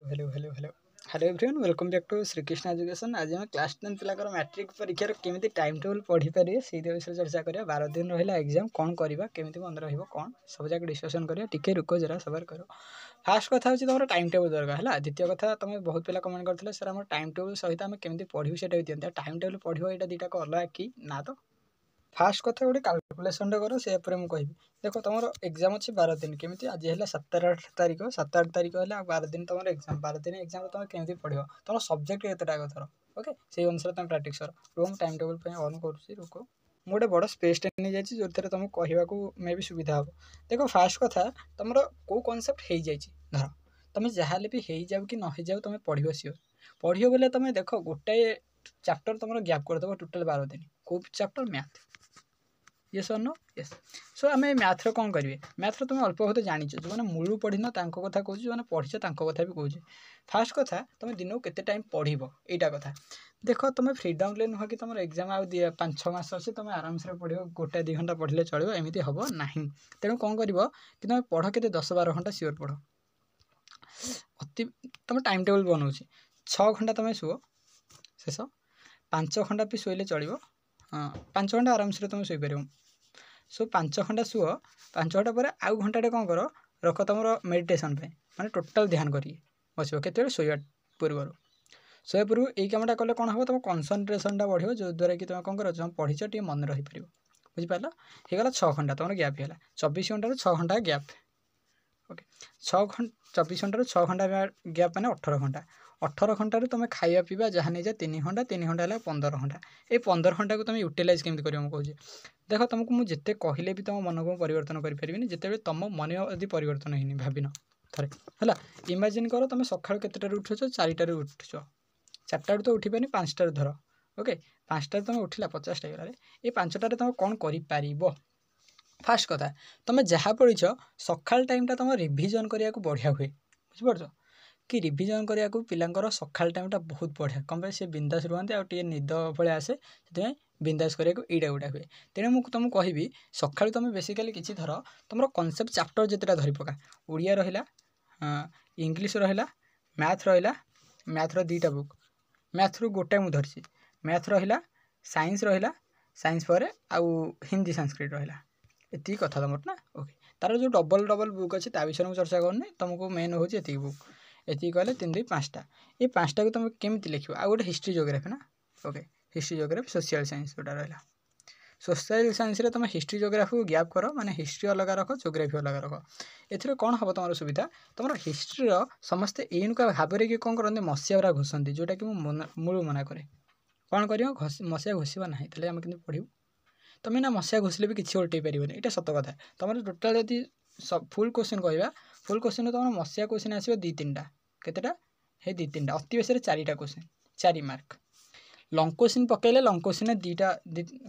Hello hello hello hello everyone welcome back to Shrikrishna education. आज हम class 10 पिलाकर matric परीक्षार केमी टाइम टेबल पढ़ी पारे से विषय चर्चा करिया। 12 दिन रहा एग्जाम कौन करवा केमी मन रहा सब जाक डिस्कसन करिया। टिके रुको जरा सबर करो। फास्ट कथा होची तुम टाइम टेबल दरकार है। द्वितीय कथा तुम बहुत पिला कमेंट करते सर आम टाइम टेबल सहित आम केमी पढ़ू से दिखते टाइम टेबल पढ़ो यहाँ दुटा अलग कि ना। तो फास्ट कथा गोटे काल्कुलेसन कर से मुझे कहि देख तुम एग्जाम अच्छे 12 दिन केमी आज है 7-8 तारीख 7-8 तारीख है 12 दिन तुम एग्जाम 12 दिन एग्जाम तुम केमी पढ़ तुम सब्जेक्ट केतेटा थर ओके से अनुसार तुम प्राक्टिस कर रुक टाइम टेबल ऑन कर रुक गोटे बड़ स्पेस नहीं जाइए जो तुम कहवाक मे भी सुविधा हम। देख फास्ट कथा तुम कौ कनसेप्ट हो जाए धर तुम जहाँ भी हो जाओ कि न हो जाओ तुम पढ़ सियोर पढ़ बोले तुम देख गोटाए चैप्टर तुम गैप करदेव टोटाल 12 दिन कौ चैप्टर मैथ यस और नो यस। सो आम मैथ्र कौन करेंगे मैथ्र तुम अल्प बहुत जानी जो मैंने मूलू पढ़िन कथा कौच जो पढ़ीच कथा भी कौच। फास्ट कथा तुम दिन को केते टाइम पढ़ यहाँ कथा देख तुम फ्रीडम ले नुह कि तुम एग्जाम आ 5-6 मास अच्छे तुम आराम से पढ़ 1-2 घंटा पढ़ले चलो एमती हम ना। तेणु कौन कर कि तुम पढ़ के 10-12 घंटा सियोर पढ़ अति तुम टाइम टेबल बनाऊँ 6 घंटा तुम शुओ शेष 5 घंटा भी शोले चलो 5 घंटा आराम से तुम शोपर। सो 5 घंटा शुओ 5 घंटा पर आउ घंटे कौन कर रख तुम मेडिटेशन माने टोटाल ध्यान करिए बस के शोया पूर्व शोया पूर्व यही कमटा कले कौन हम तुम कनसनट्रेसनटा बढ़ जो द्वारा कि तुम कौन कर तुम पढ़ीच टे मन रहीपर बुझिपार होगा 6 घंटा तुम गैप है 24 घंटा 6 घंटा गैप ओके 24 घंटा 6 घंटा गैप मैंने 18 घंटा 18 घंटा तुम खाଇବା पीवा जहाँ नहीं जा 3 घंटा 3 घंटा है 15 घंटा ये 15 घंटा को तुम यूटिलाइज केमी कर कहूँ। देख तुमको मुझे जिते कहले भी तुम मन को परिवर्तन करें जिते तुम मन यदि परिवर्तन होनी भाविन थे है इमेजिन कर तुम सका केतटार उठुच 4टार उठुच 4टार तो उठी पानी 5टार धर ओके 5टार तुम उठिला 50टा ये 5टार तुम कौन कर। फास्ट कथा तुम जहाँ पढ़ीच सकाल टाइमटा तुम रिविजन करने को बढ़िया हुए बुझिपार कि रिविजन करने को पिलांकर सकाल टाइमटा बहुत बढ़िया कम से बिंदास रुहते आए निद भाई आसे से बिंदास करने को ईटा गुटा हुए। तेणु मुझे तुमको कहि सका तुम बेसिकाली किसी धर तुम कनसेप्ट चैप्टर जितेटा धरी पका ओडिया रहा इंग्लीश रहा मैथ रहा मैथ्र 2टा बुक मैथ्रु गोटाए मुझे धरी मैथ रहा साइंस रहा साइंस पर आउ हिंदी संस्कृत रहा ये कथा तुम ना ओके तार जो डबल डबल बुक अच्छे विषय में चर्चा करनी तुमको मेन हूँ ये बुक ये कहले 3-2-5टा ये 5टा को तुम केमी लिख आ गए हिस्ट्री जोग्राफी ना okay history geography social science जोटा रहा सोशल साइंस रे तुम हिस्ट्री जोग्राफी को गैप कर माने हिस्ट्री अलग रख जोग्राफी अलग रख ए कौन हम तुम सुविधा तुम हिस्ट्री समस्ते एनुका भाव कि कौन करते मसीहा गुरा घोषती जोटा कि मूल मना करे कौन कर मसीहा घोषा ना तेल आम कि पढ़ू तुम ना मसीहा घोषिले भी किसी उल्टे पार ये सत कथा तुम टोटाल यदि फुल क्वेश्चन कहवा फुल क्वेश्चन तुम मसीहा क्वेश्चन आसो 2-3टा केतेटा हे 2-3टा अति बेस 4टा क्वेश्चन 4 मार्क लंग क्वेश्चन पकड़े लंग क्वेश्चन 2टा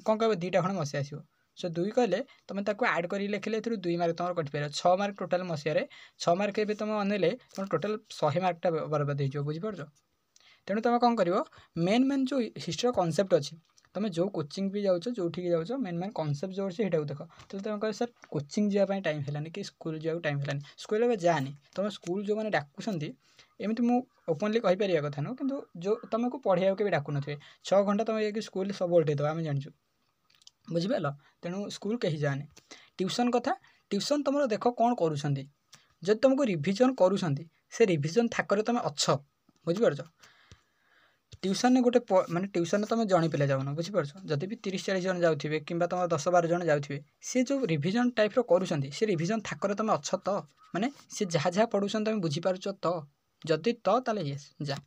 कौन कह 2टा खंड मसीहा आसो सो 2 कहले तुम आड कर लिखले 2 मार्क तुम कटिपार 6 मार्क टोटाल मसीह 6 मार्क ए तुम अनेले तुम टोटाल 100 मार्कटा बर्बाद हो बुझिपार। तेणु तुम कौन कर मेन मेन जो हिस्ट्री कनसेप्ट अच्छी तुम जो कोचिंग भी जाओ जो जाओ मेन मेन कनसेप्ट जो अच्छे से देख तो तुम कह सर कोचिंग जावाई टाइम है कि स्कूल जावाक टाइम है स्कूल में जानी तुम स्कूल जो मैंने डाकुंट एमती मु ओपनली कहीपर कथा नुह कि जो तुमको पढ़ाई के डाकुन 6 घंटा तुम ये स्कूल सब उल्टेद आम जाचु बुझिपार। तेणु स्कूल कहीं जाने ट्यूशन कथा ट्यूशन तुम देख कौन करुँच जब तुमको रिविजन करुँच से रिविजन थाकर तुम अच्छ बुझिपार। ट्यूशन गोटे माने ट्यूशन तुम जड़े पिला जाऊन बुझिपार जदि भी 30-40 जन जाऊे कि तुम 10-12 जन जाऊे सी जो रिविजन टाइप करुँच से रिविजन थाकर तुम अच्छ तो माने सी जहाँ जहाँ पढ़ुन तुम बुझीपार तो जदि तो ताले यस जा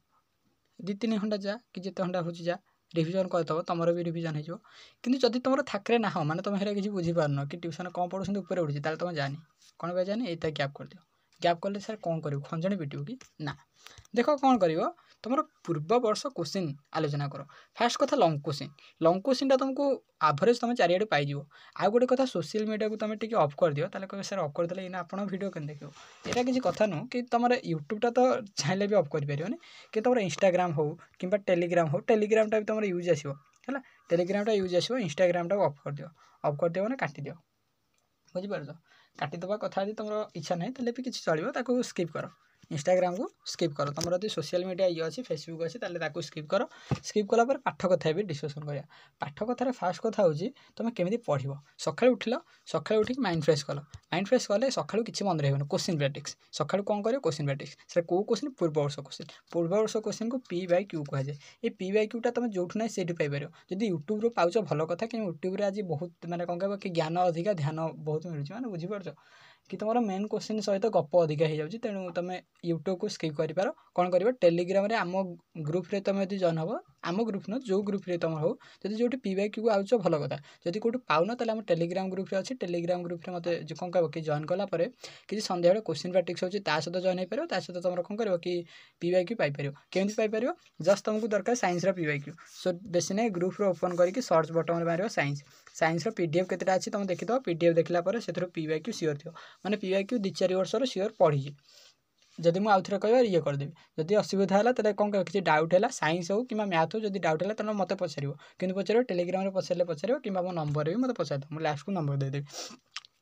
2-3 घंटा जा कि जिते घंटा हो जा रिविजन करदेव तुम भी रिविजन हो कि जदि तुम थाकरे ना माने तुम हेरा किसी बुझीपार कि ट्यूशन कौन पढ़ुं ऊपर उठी तुम जानी कौन पे जानी ये गैप कर दियो गैप कले सर कौन कर खंजणी पिटू कि ना। देख कौन कर तुम पूर्व वर्ष क्वेश्चन आलोचना कर फास्ट कथा लंग क्वेश्चन तुमको एवरेज तुम चारिआडू पाइज आ गोटे कथा सोशल मीडिया को तुम टे अफ कर दियो ताले कहे सर अफ करदे ये आप वीडियो के देखो यहाँ किसी कथा नुह कि तुम यूट्यूबटा तो चाहिए भी अफ कर कि तुम इंस्टाग्राम हो कि टेलीग्राम हो टेलीग्रामटा भी तुम यूज आसो है टेलीग्रामटा यूज आसो इंस्टाग्रामटा अफ कर दियो मैंने काटी दियो बुझिपार काटिदेवा कथा यदि तुम इच्छा ना तो भी किसी चलो स्किप कर इंस्टाग्राम को स्किप कर तुम यदि सोशल मीडिया ये अच्छी फेसबुक अच्छी ताकू स्किप कर स्किप कला पाठ कथा भी डिस्कसन करा पाठ कथार फास्ट कथा हूँ तुम केमी पढ़ सका उठिल सका उठिक माइंड फ्रेश कल माइंड फ्रेश कले सका किसी मन रही क्वेश्चन प्रैक्टिस सका कौन कर क्वेश्चन प्रैक्टिस से कौ क्वेश्चन पूर्व वर्ष क्वेश्चन को पी बाय क्यू कहुए ये पी बाय क्यूटा तुम जो ना से पाइपर जब यूट्यूब पाच भल कथा कि यूट्यूब आज बहुत मैंने कौन कह कि ज्ञान अधिका ध्यान बहुत मिलूँ मैंने बुझीपार कि तुम मेन क्वेश्चन सहित गप अधिका हो जाए तेणु तुम यूट्यूब को स्किप कर कौन कर टेलीग्राम रे आम ग्रुप रे तुम यदि जॉइन हम आम ग्रुप न जो ग्रुप रे तुम हो जब जो पी बाय क्यू आउच भल कथा जब कौट पाउन तो आम टेलीग्राम ग्रुप रे अच्छी टेलीग्राम ग्रुप रे मत कौन कह कि जॉइन कलापर किसी सन्ध्या क्वेश्चन प्रैक्टिस होती सहित जॉइन हो पार सहित तुम कौन कर कि पी बाय क्यू पाइपर केमी पाइपर जस्ट तुमको दरकार साइंस पी बाय क्यू सो बेसी ना ग्रुप रे ओपन करके सर्च बटन मार साइंस पीडीएफ केतेटा अच्छी तुम देखिद पीडीएफ देखला से पी बाय क्यू सियोर थो मैंने पी बाय क्यू 2-4 वर्षर सियोर पढ़ी जदि मुझे आउ थे कह ये करदेवी जदि असुविधा है तो कौन किसी डाउट है साइंस हो कि मैथ हो जब डाउट है तो मत पचार कि पचार टेलीग्राम पचारे पचार कि मो नंबर भी मत पचार मुझे लास्ट को नंबर देदेवी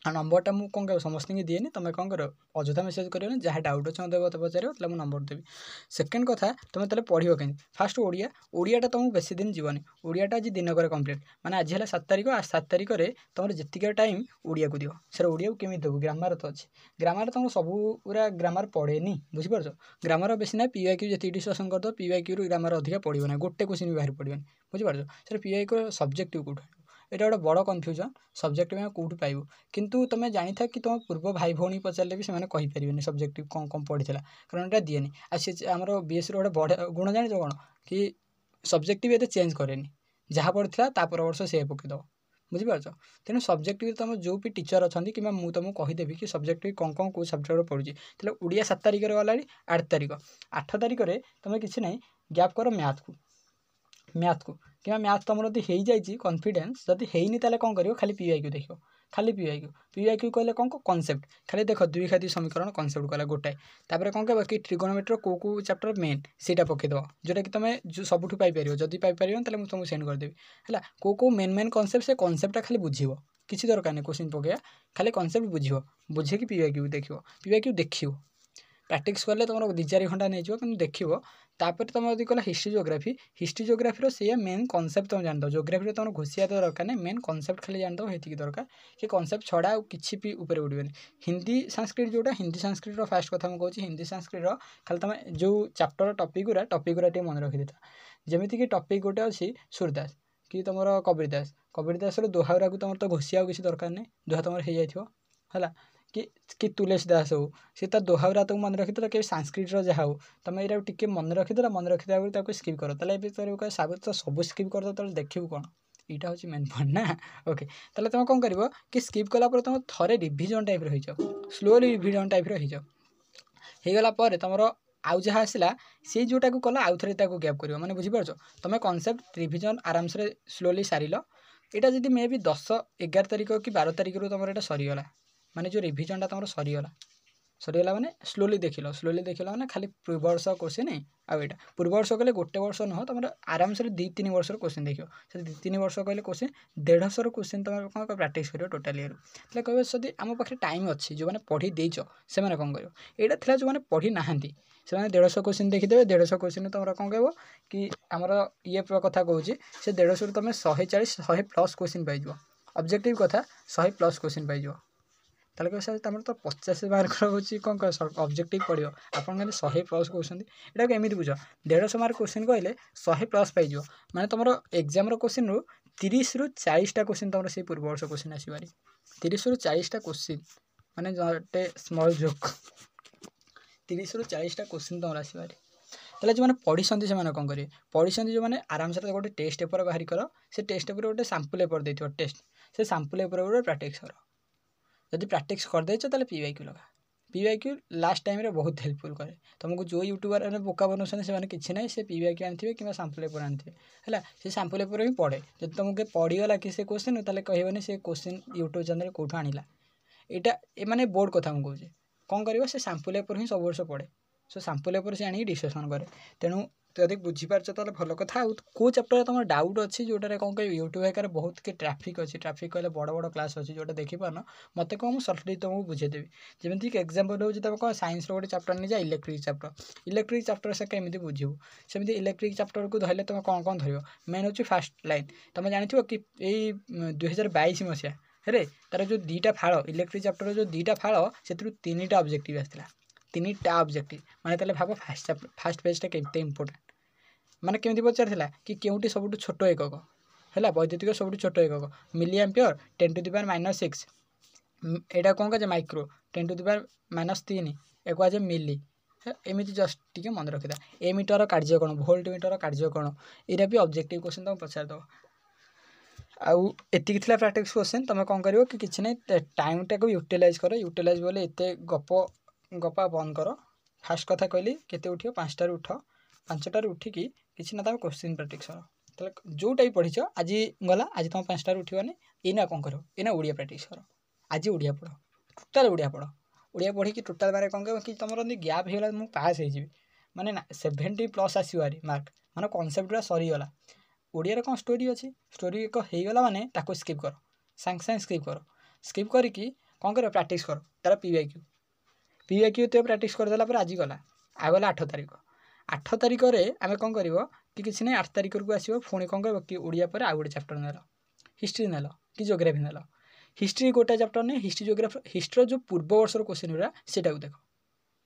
आ नंबरटा मुझे कौन कह समस्त दिएनि तुम कौन कर अଯଥା मेसेज कर जहाँ डाउट अच्छे मत पचार तो मुझे नंबर देवी सेकेंड कथा तुम तेल पढ़ कहीं फास्ट ओडियाटा तुमको बेसी दिन जीवन ओडियाटा आज दिनकर कम्प्लीट मैंने आज है 7 तारीख 7 तारीख में तुम जितक टाइम ओडिया को दिव सर ओडिया को केमी देव ग्रामर तो अच्छे ग्रामर तुमको सब पूरा ग्रामर पढ़ेनि बुझीपार ग्रामर बेसी ना पी वाई क्यू जी डिस्कसन करदे पी वाई क्यू ग्रामर अधिका पड़ो ना गोटे क्वेश्चन भी बाहर पड़े बुझीपार sir P Y Q subjective कौट यहाँ गोटे बड़ कन्फ्यूजन सब्जेक्ट में कौटू पाइबू किंतु तुम जानी था कि तुम पूर्व भाई भौणी पचारे भी से कहीपर सब्जेक्ट कौन कौन पढ़ी कारण यहाँ दिएनि आ सी आम बीएस रोटे बढ़िया गुण जान कौन कि सब्जेक्ट ये चेंज करे जहाँ पढ़ा तापर वर्ष से पकईदेव बुझीपार तेणु सब्जेक्ट तुम जो भी टीचर अच्छा कि मुझे तुमको कहीदेवी कि सब्जेक्ट कौन कौन कौ सब्जेक्ट पढ़ुची तेल ओडिया 7 तारीख गला 8 तारीख 8 तारीख में तुम किसी ना गैप कर मैथ को कि मैथ तुम यदि हो जाए कॉन्फिडेंस जदि होनी ताले कौन कर खाली पी वाई क्यू देख खाली पी वाई क्यू कहले कौन कॉन्सेप्ट खाली देख द्विघाती समीकरण कॉन्सेप्ट कहला गोटाए तापर कौन कह कि ट्रिगोनोमेट्री को चैप्टर मेन सीटा पकईदेव जोटा कि तुम जो सबुठ पाइपर जदि पाइपर तो मुझे तुमको सेंड करदेवी है को मेन कॉन्सेप्ट से कॉन्सेप्टा खाली बुझे किसी दरकार नहीं क्वेश्चन पकड़ा खाली कॉन्सेप्ट बुझे कि पी वाई क्यू देखियो प्रैक्टिस कले तुम 2-4 घंटा नहीं कि देखो तापर तुम यदि कला हिस्ट्री जोग्राफी से मेन कॉन्सेप्ट तुम जान दो जोग्राफी तुम घुसिया तो दरकार नहीं मेन कॉन्सेप्ट खाली जान दो ये दरकार कि कॉन्सेप्ट छड़ा किसी भी ऊपर उड़े हिंदी संस्कृत जोटा हिंदी संस्कृत फास्ट कथा मुझे हिंदी संस्कृत खाली तुम जो चैप्टर टॉपिक गुरा मन रखी था जमीती कि टॉपिक गोटे अच्छी सूरदास कि तुम कबीरदास दोहा को तुम तो घोषिया किसी दरकार नहीं दोहा तुम हो जाए कि तुलसी दास हो सी दोहा तुम मन रखी कि संस्कृत जहाँ हो तुम ये टे मन रखीद मन रखी स्किप कर तो सब स्किप कर देखू कौन यहाँ हूँ मेन पॉइंट ना ओके ताले तुम कौन कर कि स्किप कलापर तुम थे रिविजन टाइप रही जाओ स्लोली रिविजन टाइप रही जाओ होगला तुम आउ जहाँ आसला सी जोटा को कला आउ थे गैप कर मैंने बुझीपार तुम कॉन्सेप्ट रिविजन आराम से स्लोली सारिल यहाँ जब मे भी 10-11 तारीख कि 12 तारीख तुम यहाँ सरीगला माने जो रिविजनटा तुम सरीगला मैंने स्लोली देखिल मैंने खाली पूर्व वर्ष क्वेश्चन आउ यहाँ पूर्व वर्ष कहले गोटे वर्ष नुह तुम आराम से 2-3 वर्ष क्वेश्चन देखियो से 2-3 वर्ष कहले क्वेश्चन 150 क्वेश्चन तुम कौन प्रैक्टिस कर टोटाली ये कह जब आम पाखे टाइम अच्छी जो मैंने पढ़ी देच से कौन कर यहाँ था जो मैंने पढ़ी ना से 150 क्वेश्चन देखीदे 150 क्वेश्चन तुम कौन कह कि आमर ये कथा कहूँ से 150 तुम 140-100+ क्वेश्चन पाइज ऑब्जेक्टिव कथा 100+ क्वेश्चन पाइज ताले कह सर तुम तो 50 मार्क रोचे कौन कह ऑब्जेक्टिव पढ़ो आप 100+ क्वेश्चन यहाँ एमती बुझ 150 मार्क क्वेश्चन कहले 100+ पाइज मैंने तुम एग्जाम क्वेश्चन रु 30-40टा क्वेश्चन तुम से पूर्व वर्ष क्वेश्चन आसपारी 30-40टा क्वेश्चन माने गोटे स्मॉल जोक 30-40टा क्वेश्चन तुम आसपारी ताले जो मैंने पढ़ी से कौन करेंगे पढ़ी जो मैंने आराम से गोटे टेस्ट पेपर बाहर कर से टेस्ट पेपर गोटे सैंपल पेपर देते टेस्ट से सैंपल पेपर गोटे प्रैक्टिस कर जब प्रैक्टिस करदे पी वाई क्यू लगा P Y Q last time रे बहुत हेल्पफुल करे तुमको जो यूट्यूबर बोका बनाऊँ से किसी ना से पी वाई क्यू आनी कि सैंपल पेपर आनी है से सैंपल पेपर ही पढ़े जब तुमको पढ़ीगला कि क्वेश्चन ताले कहबनी से क्वेश्चन यूट्यूब चैनल कौटू आनिला यहाँ माने बोर्ड कथा मुझे कौन कर से सैंपल पेपर ही सब वर्ष पढ़े सो सैंपल पेपर से आनी डिस्कसन करे तेणु तो यदि बुझीपारच तो भल कथा को चैप्टर तुम डाउट अच्छी जोटार कौन कह यूट्यूब हेकार बहुत कि ट्राफिक अच्छी ट्राफिक कहले बड़ बड़ क्लास अच्छी जोटा देखिपारन मत कह मुझे सर्टली तुमको बुझेदेवी जमीक एक्जामपल हो तुम कह सैंस गोटे चैप्टर नहीं जा इलेक्ट्रिक चैप्टर से केमी बुझे सेमती इलेक्ट्रिक चैप्टर को धरले तुम कौन कौन धर मेन हूँ फास्ट लाइन तुम जानी कि यही 2022 मसीहा हेरे तार जो दीटा फाड़ इलेक्ट्रिक चैप्टर जो दीटा फाड़ से 3टा ऑब्जेक्टिव आसला 3टा ऑब्जेक्टिव माने भाव फास्ट पेजटा केते इंपोर्टेंट माने केमती पचार कि केउटी सबुठु छोट एकक है वैद्युतिक सबुठु छोट एकक मिली एम्पियर 10⁻⁻⁶ एटा कौन कहे माइक्रो 10⁻⁻³ एक आज मिली एमती जस्ट टी मन रखिदा ए मीटर कार्य कौन भोल्ट मीटर कार्य कौन यहाँ भी ऑब्जेक्टिव क्वेश्चन तुम पचारद आउ एतिक थिला प्रैक्टिस क्वेश्चन तुम कौन कर कि टाइम टाक यूटिलाइज कर यूटिलाइज बोले एत गपा बंद कर फास्ट कथा कहली केते उठ 5टार उठ 5टार उठिकी किसी ना तुम क्वेश्चन प्रैक्टिस कर जोटा भी पढ़ीच आज गला आज तुम 5टार उठवानी एना कौन कर एना ओडिया प्रैक्टिस कर आज ओडिया पढ़ टोटाल ओडिया पढ़ ओडिया पढ़ी टोटाल मारे कौन कह कि तुम गैप होगा मुझे पास हो माने 70+ आसवारी मार्क माने कनसेप्टा सरीगला ओडिया कौन स्टोरी अच्छी स्टोरी एक होगला माने ताको स्किप कर सांगे सांगे स्किप करके कौन कर प्रैक्टिस कर तार पीवाईक्यू तो प्रैक्टिस करदेला आज गला आगला 8 तारिख 8 तारिख आम कौन कर कि किसी ना 8 तारिख को आसो पुणी कौन कह कि ओडिया पर आउ गोटे चैप्टर नेल हिस्ट्री नेल कि जियोग्राफी नेल हिस्ट्री गोटे चैप्टर नहीं हिस्ट्री जियोग्राफी हिस्ट्री जो पूर्व वर्षर क्वेश्चन गुरा सेटा देख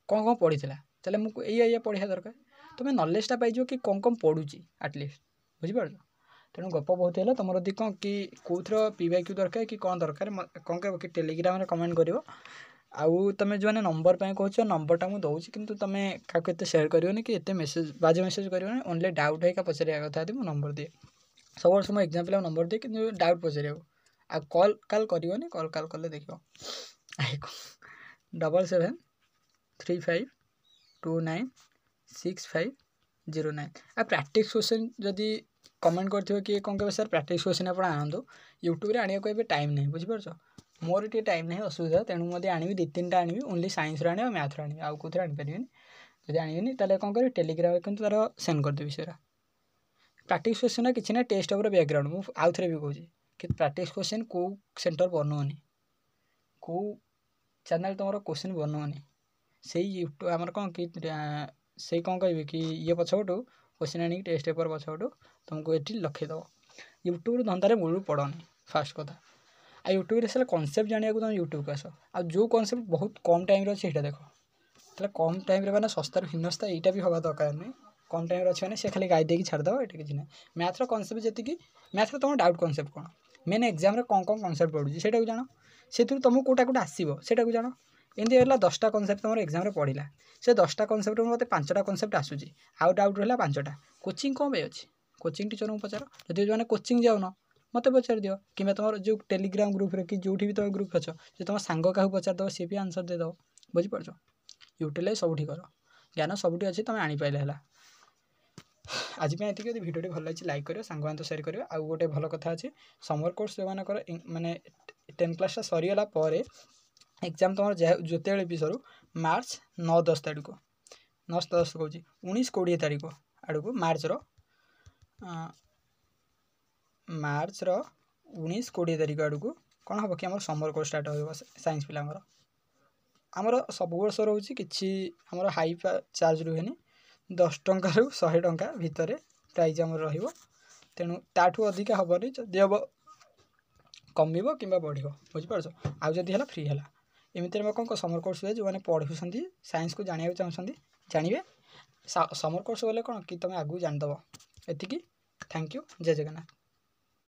कौन कौन पढ़ी ताले मुझे या पढ़ा दरकार तुम्हें नॉलेजटा पाइज कि कौन कौन पढ़ुची आटलिस्ट बुझीपार तेणु गप बहुत है तुम यदि कौन कि कौथर पीवाईक्यू दरकार कि कौन दरकार कौन कह कि टेलीग्राम कमेंट कर आउ तुम जो नंबर पर कह नंबरटा मुझे दूसरी कि तुम क्या सेयार करनी कि एत मेसेज बाजे मेसेज करनी ओनली डाउट है पचार कथा मुझे नंबर दिए सब समय एग्जाम नंबर दिए कि डाउट पचार आ कल काल करनी कल कले देख 7735296509 आ प्रैक्टिस क्वेश्चन जदि कमेंट कर कि कौन कह सर प्रैक्टिस क्वेश्चन आप आनंद यूट्यूब आने को टाइम नहीं बुझीपार मोर ये टाइम नहीं असुविधा तेणु मुझे आनी 2-3टा आनी ओनली साइंस आनी मैथ आनी आउ कौन आनीपारे जब आनी ताले कौन कर टेलीग्राम कितु तार सेंड करदेवी सर प्रैक्टिस क्वेश्चन किसी ना टेस्ट ओवर बैकग्राउंड मुझे आउ थे भी कहूँ कि प्रैक्टिस क्वेश्चन कौ सेंटर बनोनी कौ चैनल तुम क्वेश्चन बनोनी से यूट्यूब आमर कौन कि से कौन कह कि ये पछपटू क्वेश्चन आनी टेस्ट पेपर पछपटू तुमको ये लखीदेव यूट्यूब धंदारे मूल पढ़नी फास्ट कथा आ यूट्यूब से कनसेप्ट जाना तुम यूट्यूब को आस आ जो कनसेप्ट बहुत कम टाइम अच्छे देख तो कम टाइम मैंने सस्तार हीनस्ता यहाँ भी हवा दरकार नहीं कम टाइम अच्छे मैंने से खाली गाई देकी छाड़देव ये किसी ना मैथ्र कनसेप्ट जी मैथ्र तुम डाउट कनसेप्ट कौन मेन एग्जाम कौन कौन कनसेप्ट पढ़ुची से जान से तुमको कौटा कौटा आसो से जान एमती है 10टा कनसेप्ट तुम एग्जाम पढ़ला से 10टा कनसेप्ट मत 5टा कनसेप्ट आसूसी आउ डाउट रहा 5टा कोचिंग कौन पे अच्छी कोचिंग टीचर को पचार जब जो कोचिंग जाऊन मत पचार दियो कि तुम जो टेलीग्राम ग्रुप रे कि जो भी तुम ग्रुप अच्छो जो तुम सांग क्या पचारदेव सी भी आंसर देदेव बुझीपार यूटिलाइज सबुठी कर ज्ञान सबुठी अच्छी तुम आनीपारे है आज ये भिडियो भल लगी लाइक करो सांग तो सेयार करो आउ गोटे भल कथा अच्छी समर कोर्स जो मानकर माने 10 क्लास सरीगला एग्जाम तुम जोते भी सरू मार्च 9-10 तारीख 9-10 कौच 19-20 तारीख आड़ मार्च 19-20 तारीख आड़ को कौन हम कि समर कोर्स स्टार्ट हो साइंस पिलांगर आमर सब वर्ष रोचे कि आमर हाई चार्ज रुहे 10 टंका रु 100 टंका भितर प्राइज आमर तेणु ताठू अधिका हेनी जदि हम कम कि बढ़ बुझीपार आउ जदि है फ्री है एमती कौन समर कोर्स हुए जो मैंने पढ़ुं साइंस को जाना चाहते जानवे समर कोर्स गले कौन कि तुम आगू जानीदेव एतिकी थैंक यू जय जगन्नाथ।